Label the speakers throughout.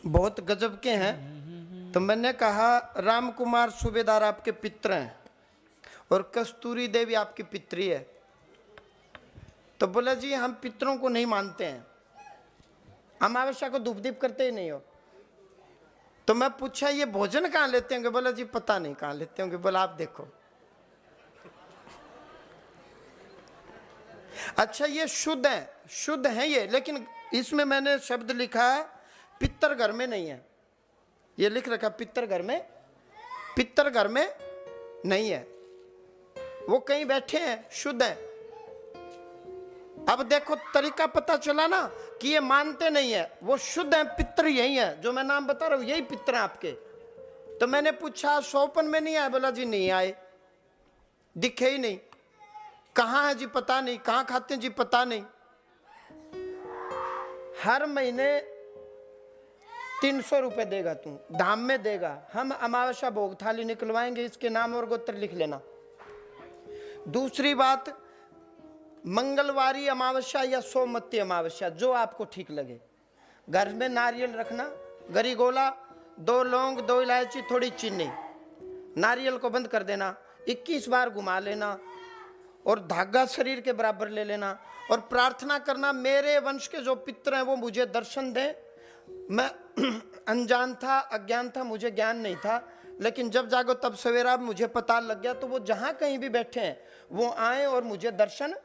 Speaker 1: बहुत गजब के हैं। तो मैंने कहा राम कुमार सूबेदार आपके पित्र हैं और कस्तूरी देवी आपकी पित्री है। तो बोला जी हम पितरों को नहीं मानते हैं, अमावस्या को धूप दीप करते ही नहीं हो। तो मैं पूछा ये भोजन कहाँ लेते होंगे? बोला जी पता नहीं कहाँ लेते होंगे। बोला आप देखो। अच्छा ये शुद्ध है ये, लेकिन इसमें मैंने शब्द लिखा है पितर घर में नहीं है। ये लिख रखा पितर घर में नहीं है। वो कहीं बैठे हैं, शुद्ध है। अब देखो तरीका पता चला ना कि ये मानते नहीं है, वो शुद्ध है, पितर यही है जो मैं नाम बता रहा हूं, यही पितर है आपके। तो मैंने पूछा सोपन में नहीं आए? बोला जी नहीं आए, दिखे ही नहीं। कहाँ है जी? पता नहीं। कहाँ खाते हैं जी? पता नहीं। हर महीने 300 रुपए देगा तू, धाम में देगा, हम अमावस्या भोग थाली निकलवाएंगे, इसके नाम और गोत्र लिख लेना। दूसरी बात, मंगलवारी अमावस्या या सोमवती अमावस्या जो आपको ठीक लगे, घर में नारियल रखना, गरी गोला, 2 लौंग, 2 इलायची, थोड़ी चीनी, नारियल को बंद कर देना, 21 बार घुमा लेना और धागा शरीर के बराबर ले लेना और प्रार्थना करना मेरे वंश के जो पितर हैं वो मुझे दर्शन दें। मैं अनजान था, अज्ञान था, मुझे ज्ञान नहीं था, लेकिन जब जागो तब सवेरा मुझे पता लग गया। तो वो जहां कहीं भी बैठे हैं वो आए और मुझे दर्शन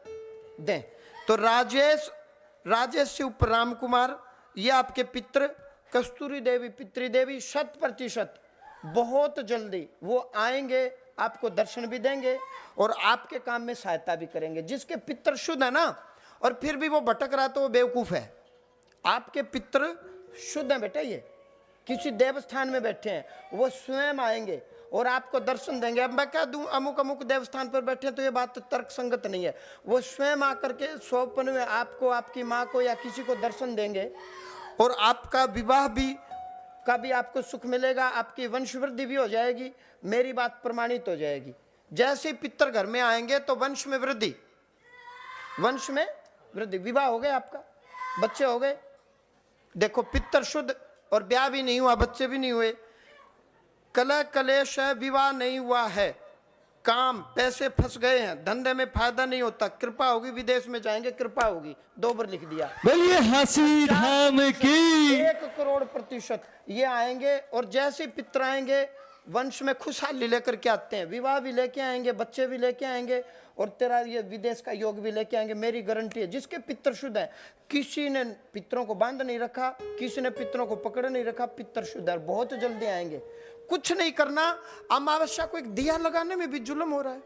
Speaker 1: दें। तो राजेश से ऊपर राम कुमार, ये आपके पित्र, कस्तूरी देवी पितृ देवी 100% बहुत जल्दी वो आएंगे, आपको दर्शन भी देंगे और आपके काम में सहायता भी करेंगे। जिसके पितर शुद्ध है ना और फिर भी वो भटक रहा तो वो बेवकूफ है। आपके पितर शुद्ध है बेटा, ये किसी देवस्थान में बैठे हैं, वो स्वयं आएंगे और आपको दर्शन देंगे। अब मैं क्या दूं, अमुक अमुक देवस्थान पर बैठे तो ये बात तर्क संगत नहीं है। वो स्वयं आकर के स्वप्न में आपको, आपकी माँ को या किसी को दर्शन देंगे और आपका विवाह भी का भी आपको सुख मिलेगा, आपकी वंश वृद्धि भी हो जाएगी, मेरी बात प्रमाणित हो जाएगी। जैसे ही पितर घर में आएंगे तो वंश में वृद्धि, विवाह हो गया, आपका बच्चे हो गए। देखो पितर शुद्ध और ब्याह भी नहीं हुआ, बच्चे भी नहीं हुए, कलह कलेश है, विवाह नहीं हुआ है, काम पैसे फंस गए हैं, धंधे में फायदा नहीं होता, कृपा होगी, विदेश में जाएंगे, कृपा होगी, 2 बार लिख दिया।
Speaker 2: बोलिए हासी धाम की
Speaker 1: 1,00,00,000% ये आएंगे और जैसे पितर आएंगे वंश में खुशहाली लेकर के आते हैं, विवाह भी लेके आएंगे, बच्चे भी लेके आएंगे और तेरा ये विदेश का योग भी लेके आएंगे, मेरी गारंटी है। जिसके पितर शुद्ध है, किसी ने पितरों को बांध नहीं रखा, किसी ने पितरों को पकड़ नहीं रखा, पितर शुद्ध है, बहुत जल्दी आएंगे। कुछ नहीं करना, अमावस्या को एक दिया लगाने में भी जुल्म हो रहा है।